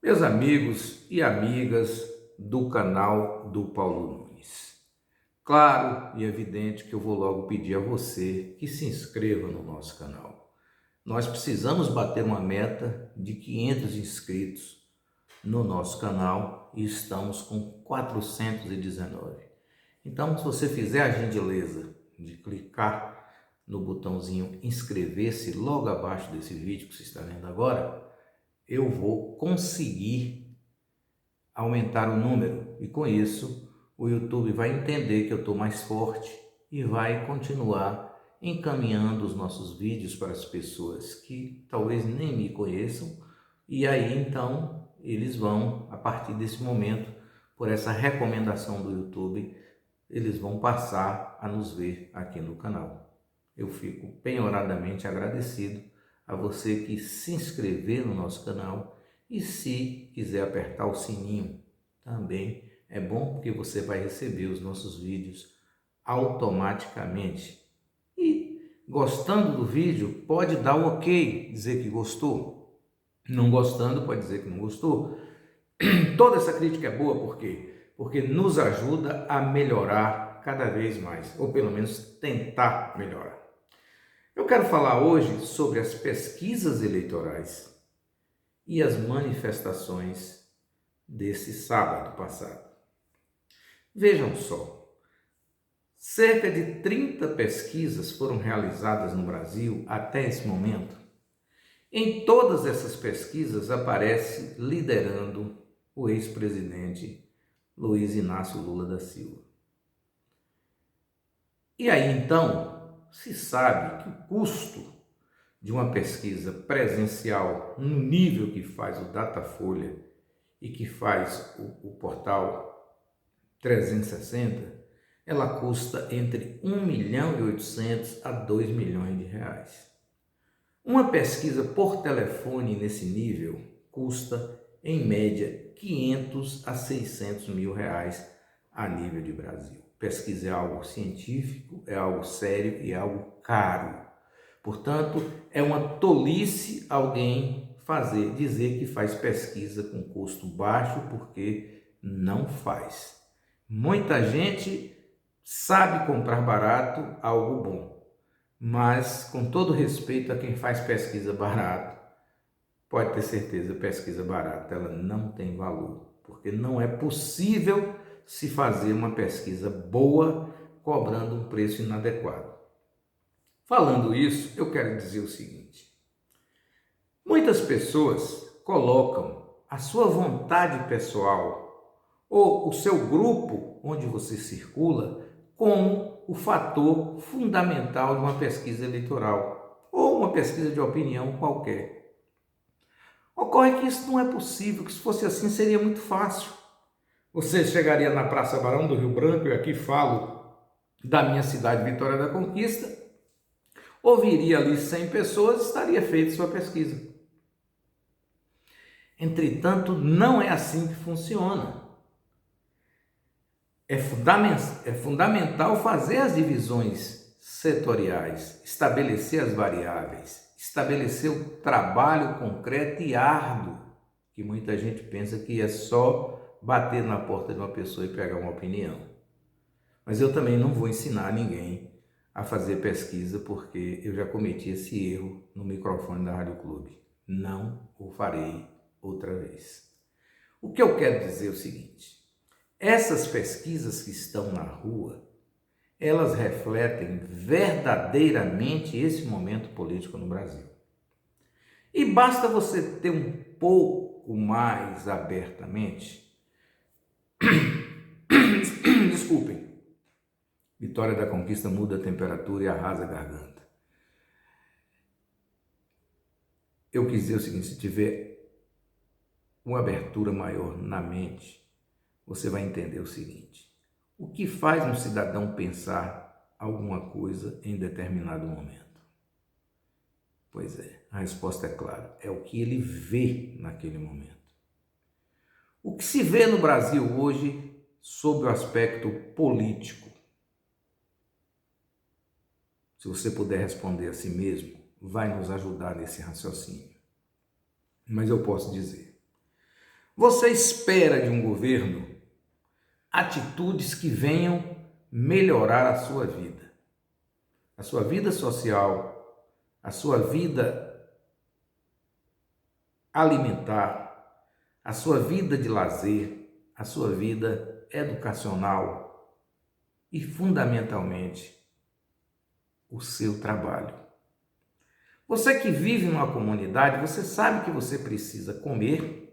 Meus amigos e amigas do canal do Paulo Nunes, claro e evidente que eu vou logo pedir a você que se inscreva no nosso canal. Nós precisamos bater uma meta de 500 inscritos no nosso canal e estamos com 419. Então, se você fizer a gentileza de clicar no botãozinho inscrever-se logo abaixo desse vídeo que você está vendo agora, eu vou conseguir aumentar o número e com isso o YouTube vai entender que eu estou mais forte e vai continuar encaminhando os nossos vídeos para as pessoas que talvez nem me conheçam, e aí então eles vão, a partir desse momento, por essa recomendação do YouTube, eles vão passar a nos ver aqui no canal. Eu fico penhoradamente agradecido a você que se inscrever no nosso canal, e se quiser apertar o sininho também é bom, porque você vai receber os nossos vídeos automaticamente. E gostando do vídeo, pode dar o ok, dizer que gostou. Não gostando, pode dizer que não gostou. Toda essa crítica é boa, por quê? Porque nos ajuda a melhorar cada vez mais, ou pelo menos tentar melhorar. Eu quero falar hoje sobre as pesquisas eleitorais e as manifestações desse sábado passado. Vejam só, cerca de 30 pesquisas foram realizadas no Brasil até esse momento. Em todas essas pesquisas aparece liderando o ex-presidente Luiz Inácio Lula da Silva. E aí então se sabe que o custo de uma pesquisa presencial no nível que faz o Datafolha e que faz o portal 360, ela custa entre 1.800.000 a 2 milhões de reais. Uma pesquisa por telefone nesse nível custa, em média, 500 a 600 mil reais a nível de Brasil. Pesquisa é algo científico, é algo sério e é algo caro. Portanto, é uma tolice alguém dizer que faz pesquisa com custo baixo, porque não faz. Muita gente sabe comprar barato algo bom, mas com todo respeito a quem faz pesquisa barato, pode ter certeza, pesquisa barata ela não tem valor, porque não é possível se fazer uma pesquisa boa cobrando um preço inadequado. Falando isso, eu quero dizer o seguinte: muitas pessoas colocam a sua vontade pessoal ou o seu grupo onde você circula como o fator fundamental de uma pesquisa eleitoral ou uma pesquisa de opinião qualquer. Ocorre que isso não é possível, que se fosse assim seria muito fácil. Você chegaria na Praça Barão do Rio Branco, eu aqui falo da minha cidade, Vitória da Conquista, ouviria ali 100 pessoas, estaria feita sua pesquisa. Entretanto, não é assim que funciona. É fundamental fazer as divisões setoriais, estabelecer as variáveis, estabelecer o trabalho concreto e árduo, que muita gente pensa que é só bater na porta de uma pessoa e pegar uma opinião. Mas eu também não vou ensinar ninguém a fazer pesquisa, porque eu já cometi esse erro no microfone da Rádio Clube. Não o farei outra vez. O que eu quero dizer é o seguinte: essas pesquisas que estão na rua, elas refletem verdadeiramente esse momento político no Brasil. E basta você ter um pouco mais abertamente, desculpem, Vitória da Conquista muda a temperatura e arrasa a garganta. Eu quis dizer o seguinte: se tiver uma abertura maior na mente, você vai entender o seguinte: o que faz um cidadão pensar alguma coisa em determinado momento? Pois é, a resposta é clara, é o que ele vê naquele momento. O que se vê no Brasil hoje sob o aspecto político? Se você puder responder a si mesmo, vai nos ajudar nesse raciocínio. Mas eu posso dizer: Você espera de um governo atitudes que venham melhorar a sua vida social, a sua vida alimentar, a sua vida de lazer, a sua vida educacional e, fundamentalmente, o seu trabalho. Você que vive numa comunidade, você sabe que você precisa comer,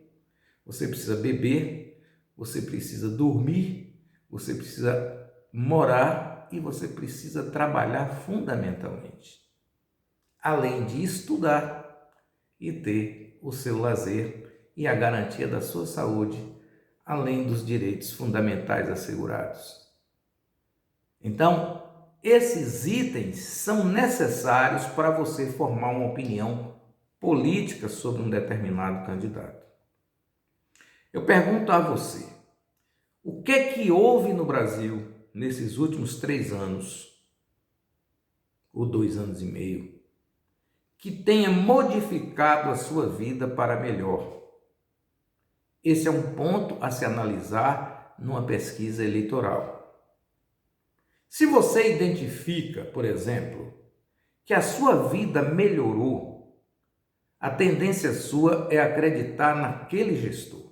você precisa beber, você precisa dormir, você precisa morar e você precisa trabalhar fundamentalmente. Além de estudar e ter o seu lazer e a garantia da sua saúde, além dos direitos fundamentais assegurados. Então, esses itens são necessários para você formar uma opinião política sobre um determinado candidato. Eu pergunto a você, o que houve no Brasil nesses últimos 3 anos, ou 2 anos e meio, que tenha modificado a sua vida para melhor? Esse é um ponto a se analisar numa pesquisa eleitoral. Se você identifica, por exemplo, que a sua vida melhorou, a tendência sua é acreditar naquele gestor.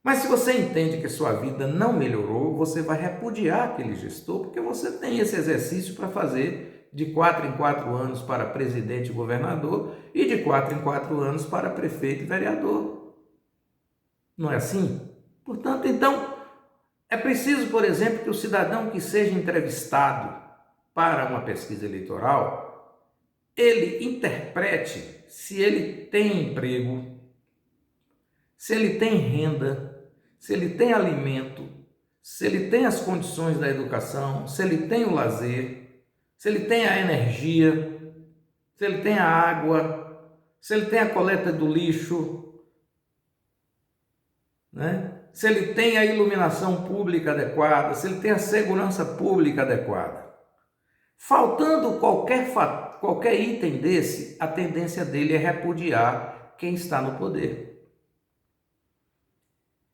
Mas se você entende que a sua vida não melhorou, você vai repudiar aquele gestor, porque você tem esse exercício para fazer de 4 em 4 anos para presidente e governador e de 4 em 4 anos para prefeito e vereador. Não é assim? Portanto, então, é preciso, por exemplo, que o cidadão que seja entrevistado para uma pesquisa eleitoral, ele interprete se ele tem emprego, se ele tem renda, se ele tem alimento, se ele tem as condições da educação, se ele tem o lazer, se ele tem a energia, se ele tem a água, se ele tem a coleta do lixo, né? Se ele tem a iluminação pública adequada, se ele tem a segurança pública adequada. Faltando qualquer item desse, a tendência dele é repudiar quem está no poder.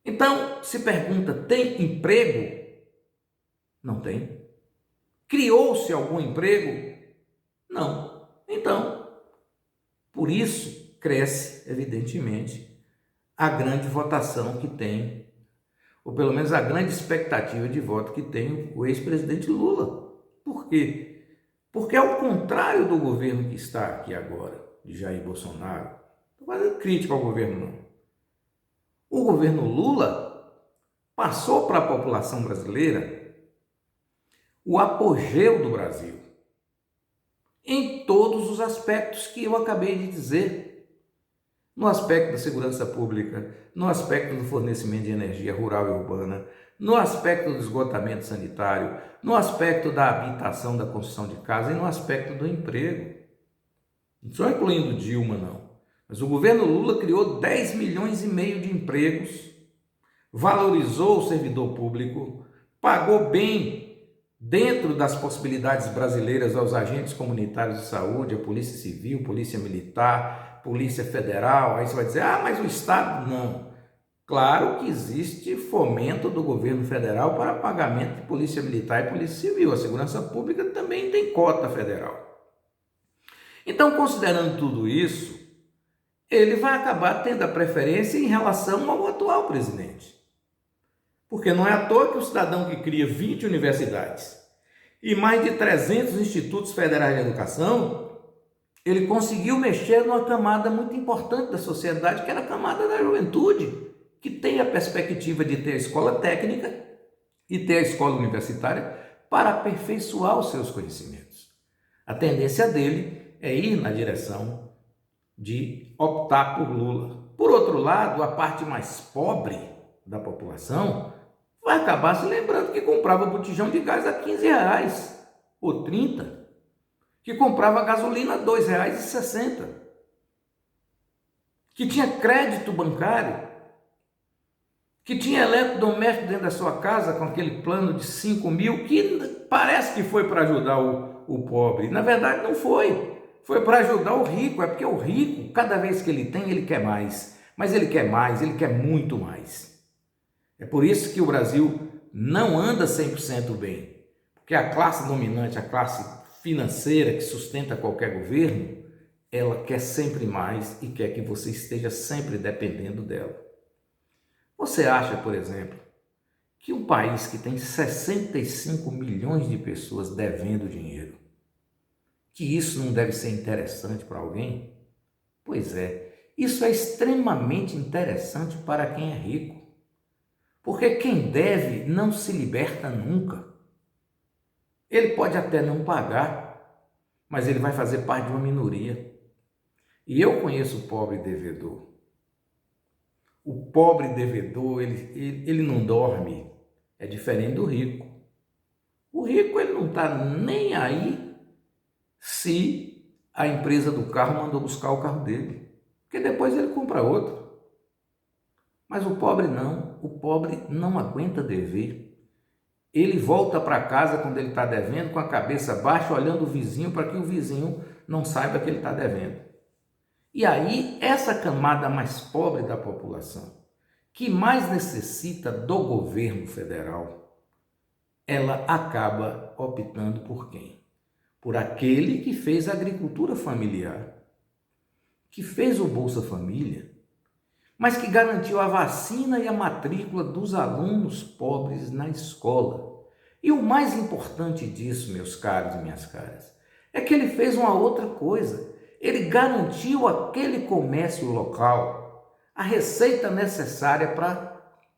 Então, se pergunta, tem emprego? Não tem. Criou-se algum emprego? Não. Então, por isso, cresce, evidentemente, a grande votação que tem, ou pelo menos a grande expectativa de voto que tem o ex-presidente Lula. Por quê? Porque ao contrário do governo que está aqui agora, de Jair Bolsonaro, não estou fazendo crítica ao governo não. O governo Lula passou para a população brasileira o apogeu do Brasil, em todos os aspectos que eu acabei de dizer. No aspecto da segurança pública, no aspecto do fornecimento de energia rural e urbana, no aspecto do esgotamento sanitário, no aspecto da habitação, da construção de casa e no aspecto do emprego. Não estou incluindo Dilma, não. Mas o governo Lula criou 10 milhões e meio de empregos, valorizou o servidor público, pagou bem dentro das possibilidades brasileiras aos agentes comunitários de saúde, a Polícia Civil, Polícia Militar, Polícia Federal. Aí você vai dizer, mas o Estado não. Claro que existe fomento do governo federal para pagamento de Polícia Militar e Polícia Civil. A segurança pública também tem cota federal. Então, considerando tudo isso, ele vai acabar tendo a preferência em relação ao atual presidente. Porque não é à toa que o cidadão que cria 20 universidades e mais de 300 institutos federais de educação, ele conseguiu mexer numa camada muito importante da sociedade, que era a camada da juventude, que tem a perspectiva de ter a escola técnica e ter a escola universitária para aperfeiçoar os seus conhecimentos. A tendência dele é ir na direção de optar por Lula. Por outro lado, a parte mais pobre da população vai acabar se lembrando que comprava botijão de gás a R$15 ou 30, que comprava gasolina a R$2,60, que tinha crédito bancário, que tinha eletrodoméstico dentro da sua casa com aquele plano de 5 mil, que parece que foi para ajudar o pobre. Na verdade, não foi. Foi para ajudar o rico, é porque o rico, cada vez que ele tem, ele quer mais. Mas ele quer mais, ele quer muito mais. É por isso que o Brasil não anda 100% bem. Porque a classe dominante, a classe financeira que sustenta qualquer governo, ela quer sempre mais e quer que você esteja sempre dependendo dela. Você acha, por exemplo, que um país que tem 65 milhões de pessoas devendo dinheiro, que isso não deve ser interessante para alguém? Pois é, isso é extremamente interessante para quem é rico, porque quem deve não se liberta nunca. Ele pode até não pagar, mas ele vai fazer parte de uma minoria. E eu conheço o pobre devedor. O pobre devedor, ele não dorme, é diferente do rico. O rico, ele não está nem aí se a empresa do carro mandou buscar o carro dele, porque depois ele compra outro. Mas o pobre não aguenta dever. Ele volta para casa quando ele está devendo com a cabeça baixa, olhando o vizinho para que o vizinho não saiba que ele está devendo. E aí, essa camada mais pobre da população, que mais necessita do governo federal, ela acaba optando por quem? Por aquele que fez a agricultura familiar, que fez o Bolsa Família, mas que garantiu a vacina e a matrícula dos alunos pobres na escola. E o mais importante disso, meus caros e minhas caras, é que ele fez uma outra coisa. Ele garantiu àquele comércio local a receita necessária para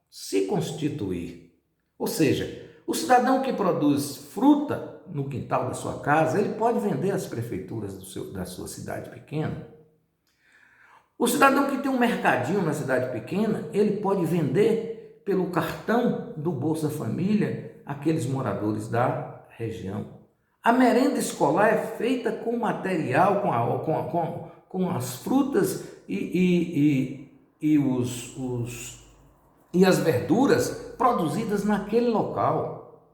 se constituir. Ou seja, o cidadão que produz fruta no quintal da sua casa, ele pode vender às prefeituras da sua cidade pequena. O cidadão que tem um mercadinho na cidade pequena, ele pode vender pelo cartão do Bolsa Família aqueles moradores da região. A merenda escolar é feita com material, com as frutas e as verduras produzidas naquele local.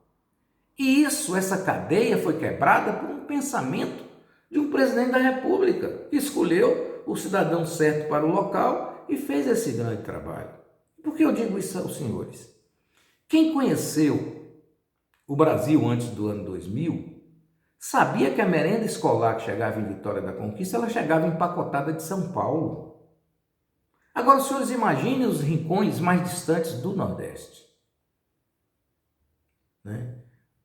E essa cadeia foi quebrada por um pensamento de um presidente da República, que escolheu o cidadão certo para o local e fez esse grande trabalho. Por que eu digo isso aos senhores? Quem conheceu o Brasil antes do ano 2000, sabia que a merenda escolar que chegava em Vitória da Conquista, ela chegava empacotada de São Paulo. Agora, os senhores imaginem os rincões mais distantes do Nordeste.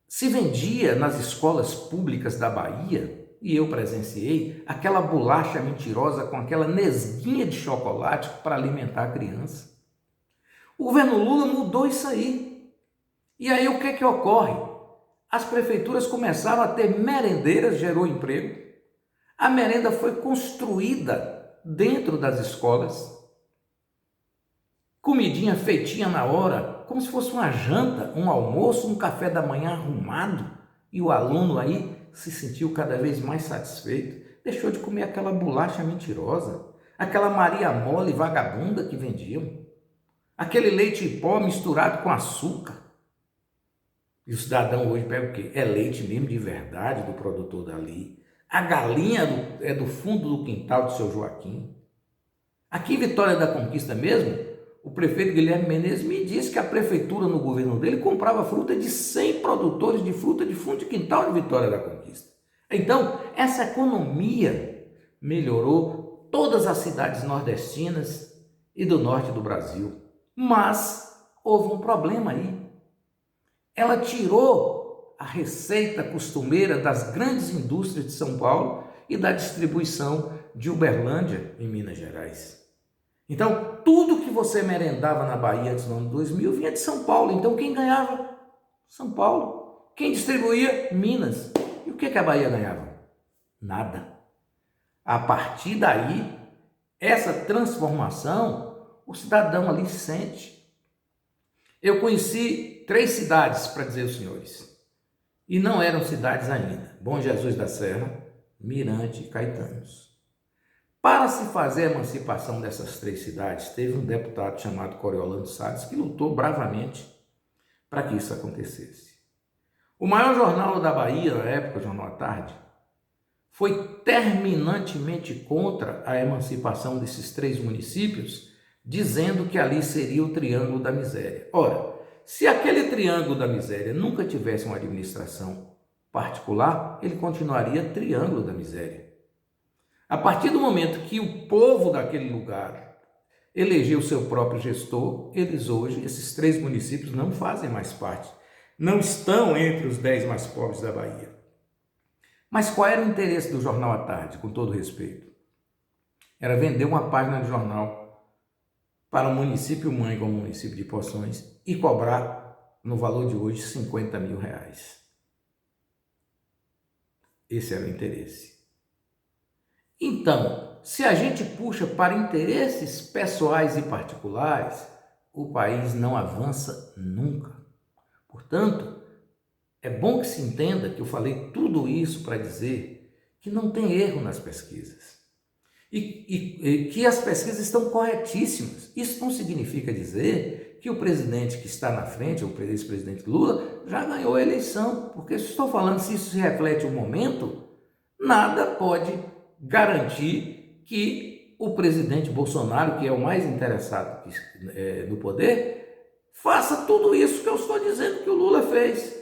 Se vendia nas escolas públicas da Bahia, e eu presenciei, aquela bolacha mentirosa com aquela nesguinha de chocolate para alimentar a criança. O governo Lula mudou isso aí. E aí o que ocorre? As prefeituras começaram a ter merendeiras, gerou emprego. A merenda foi construída dentro das escolas. Comidinha feitinha na hora, como se fosse uma janta, um almoço, um café da manhã arrumado. E o aluno aí se sentiu cada vez mais satisfeito. Deixou de comer aquela bolacha mentirosa, aquela Maria Mole vagabunda que vendiam, aquele leite em pó misturado com açúcar. E o cidadão hoje pega o quê? É leite mesmo de verdade do produtor dali. A galinha é do fundo do quintal do seu Joaquim. Aqui em Vitória da Conquista mesmo, o prefeito Guilherme Menezes me disse que a prefeitura no governo dele comprava fruta de 100 produtores de fruta de fundo de quintal de Vitória da Conquista. Então, essa economia melhorou todas as cidades nordestinas e do norte do Brasil. Mas houve um problema aí. Ela tirou a receita costumeira das grandes indústrias de São Paulo e da distribuição de Uberlândia, em Minas Gerais. Então, tudo que você merendava na Bahia antes do ano 2000 vinha de São Paulo. Então, quem ganhava? São Paulo. Quem distribuía? Minas. E o que a Bahia ganhava? Nada. A partir daí, essa transformação, o cidadão ali sente. Eu conheci 3 cidades, para dizer aos senhores, e não eram cidades ainda: Bom Jesus da Serra, Mirante e Caetanos. Para se fazer a emancipação dessas 3 cidades, teve um deputado chamado Coriolano Salles que lutou bravamente para que isso acontecesse. O maior jornal da Bahia, na época, o Jornal à Tarde, foi terminantemente contra a emancipação desses 3 municípios, dizendo que ali seria o Triângulo da Miséria. Ora, se aquele Triângulo da Miséria nunca tivesse uma administração particular, ele continuaria Triângulo da Miséria. A partir do momento que o povo daquele lugar elegeu seu próprio gestor, eles hoje, esses 3 municípios, não fazem mais parte, não estão entre os 10 mais pobres da Bahia. Mas qual era o interesse do Jornal à Tarde, com todo respeito? Era vender uma página de jornal para o município mãe, como o município de Poções, e cobrar, no valor de hoje, R$50 mil. Esse era o interesse. Então, se a gente puxa para interesses pessoais e particulares, o país não avança nunca. Portanto, é bom que se entenda que eu falei tudo isso para dizer que não tem erro nas pesquisas. E que as pesquisas estão corretíssimas. Isso não significa dizer que o presidente que está na frente, o ex-presidente Lula, já ganhou a eleição. Porque se estou falando, se isso se reflete o momento, nada pode garantir que o presidente Bolsonaro, que é o mais interessado no poder, faça tudo isso que eu estou dizendo que o Lula fez.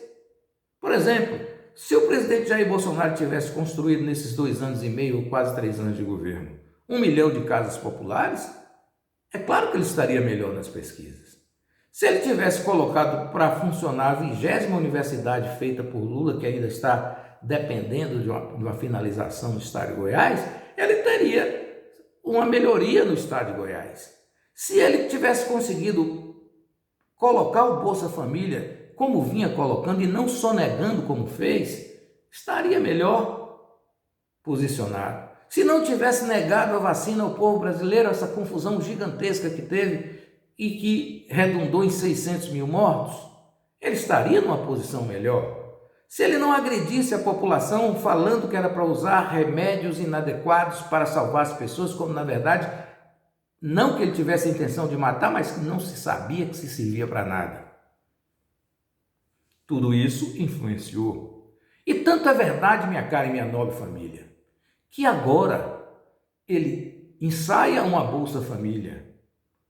Por exemplo, se o presidente Jair Bolsonaro tivesse construído nesses 2 anos e meio, quase 3 anos de governo, 1 milhão de casas populares, é claro que ele estaria melhor nas pesquisas. Se ele tivesse colocado para funcionar a 20ª universidade feita por Lula, que ainda está dependendo de uma finalização no estado de Goiás, ele teria uma melhoria no estado de Goiás. Se ele tivesse conseguido colocar o Bolsa Família como vinha colocando e não sonegando como fez, estaria melhor posicionado. Se não tivesse negado a vacina ao povo brasileiro, essa confusão gigantesca que teve e que redundou em 600 mil mortos, ele estaria numa posição melhor. Se ele não agredisse a população falando que era para usar remédios inadequados para salvar as pessoas, como na verdade, não que ele tivesse a intenção de matar, mas que não se sabia que se servia para nada. Tudo isso influenciou. E tanto é verdade, minha cara e minha nobre família, que agora ele ensaia uma Bolsa Família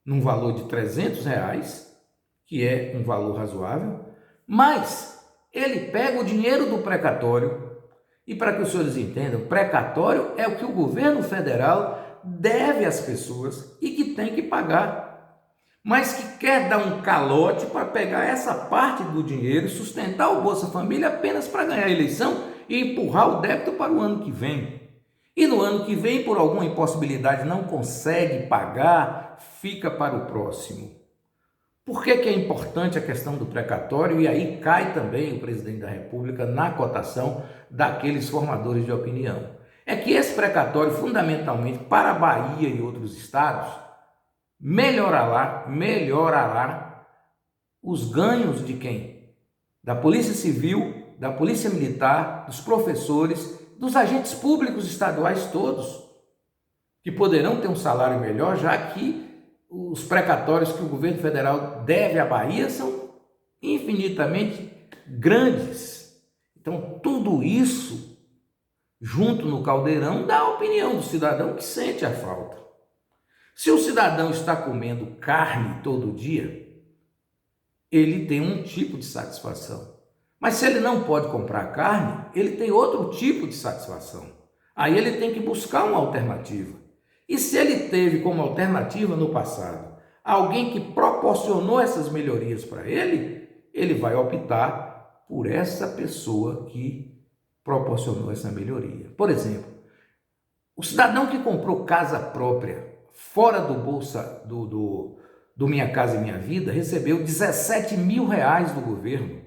num valor de R$300, que é um valor razoável, mas ele pega o dinheiro do precatório, e para que os senhores entendam, precatório é o que o governo federal deve às pessoas e que tem que pagar, mas que quer dar um calote para pegar essa parte do dinheiro e sustentar o Bolsa Família apenas para ganhar a eleição e empurrar o débito para o ano que vem. E no ano que vem, por alguma impossibilidade, não consegue pagar, fica para o próximo. Por que é importante a questão do precatório? E aí cai também o presidente da República na cotação daqueles formadores de opinião. É que esse precatório, fundamentalmente, para a Bahia e outros estados, melhorará os ganhos de quem? Da Polícia Civil, da Polícia Militar, dos professores, dos agentes públicos estaduais todos, que poderão ter um salário melhor, já que os precatórios que o governo federal deve à Bahia são infinitamente grandes. Então, tudo isso, junto no caldeirão, dá a opinião do cidadão que sente a falta. Se o cidadão está comendo carne todo dia, ele tem um tipo de satisfação. Mas se ele não pode comprar carne, ele tem outro tipo de satisfação. Aí ele tem que buscar uma alternativa. E se ele teve como alternativa no passado alguém que proporcionou essas melhorias para ele, ele vai optar por essa pessoa que proporcionou essa melhoria. Por exemplo, o cidadão que comprou casa própria fora do Bolsa do Minha Casa e Minha Vida recebeu R$17 mil do governo,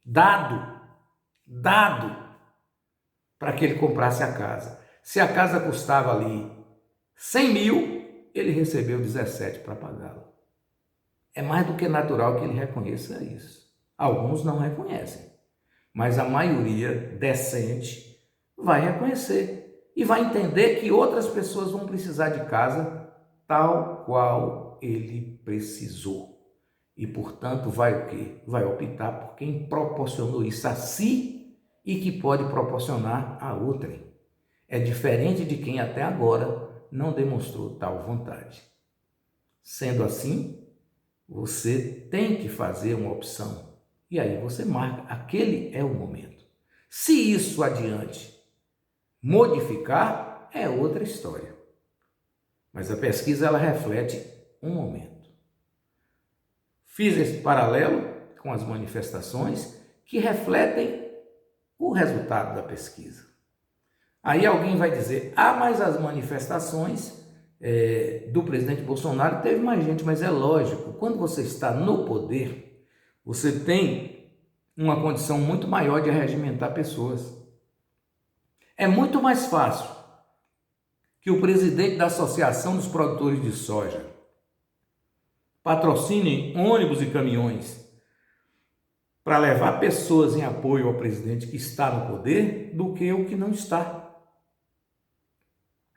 dado para que ele comprasse a casa. Se a casa custava ali 100 mil, ele recebeu 17 para pagá-la. É mais do que natural que ele reconheça isso. Alguns não reconhecem, mas a maioria decente vai reconhecer e vai entender que outras pessoas vão precisar de casa tal qual ele precisou. E, portanto, vai o quê? Vai optar por quem proporcionou isso a si e que pode proporcionar a outrem. É diferente de quem até agora não demonstrou tal vontade. Sendo assim, você tem que fazer uma opção. E aí você marca, aquele é o momento. Se isso adiante modificar, é outra história. Mas a pesquisa ela reflete um momento. Fiz esse paralelo com as manifestações que refletem o resultado da pesquisa. Aí alguém vai dizer, mas as manifestações do presidente Bolsonaro teve mais gente, mas é lógico, quando você está no poder, você tem uma condição muito maior de arregimentar pessoas. É muito mais fácil que o presidente da Associação dos Produtores de Soja patrocine ônibus e caminhões para levar pessoas em apoio ao presidente que está no poder do que o que não está.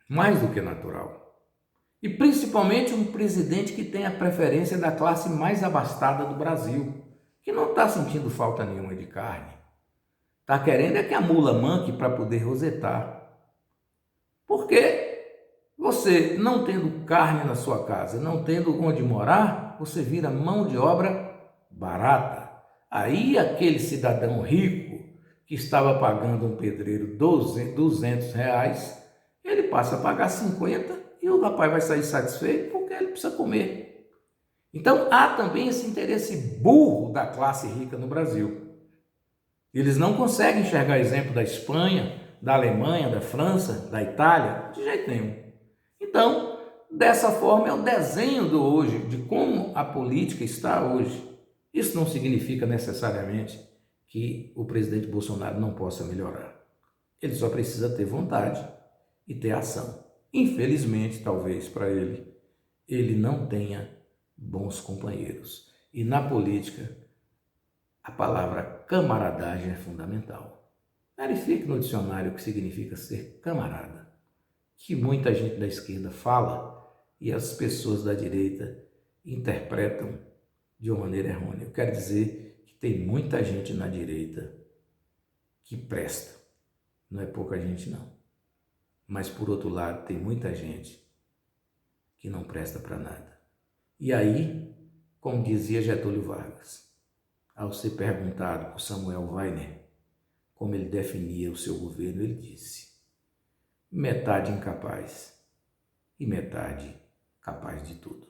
Mais do que natural. E principalmente um presidente que tem a preferência da classe mais abastada do Brasil, que não está sentindo falta nenhuma de carne. Está querendo é que a mula manque para poder rosetar. Porque você, não tendo carne na sua casa, não tendo onde morar, você vira mão de obra barata. Aí aquele cidadão rico que estava pagando um pedreiro R$ 200, ele passa a pagar 50 e o rapaz vai sair satisfeito porque ele precisa comer. Então há também esse interesse burro da classe rica no Brasil. Eles não conseguem enxergar exemplo da Espanha, da Alemanha, da França, da Itália, de jeito nenhum. Então, dessa forma é o desenho do hoje, de como a política está hoje. Isso não significa necessariamente que o presidente Bolsonaro não possa melhorar. Ele só precisa ter vontade e ter ação. Infelizmente, talvez para ele não tenha bons companheiros. E na política, a palavra camaradagem é fundamental. Verifique no dicionário o que significa ser camarada, que muita gente da esquerda fala e as pessoas da direita interpretam de uma maneira errônea. Eu quero dizer que tem muita gente na direita que presta. Não é pouca gente, não. Mas, por outro lado, tem muita gente que não presta para nada. E aí, como dizia Getúlio Vargas, ao ser perguntado por Samuel Weiner como ele definia o seu governo, ele disse: metade incapaz e metade capaz de tudo.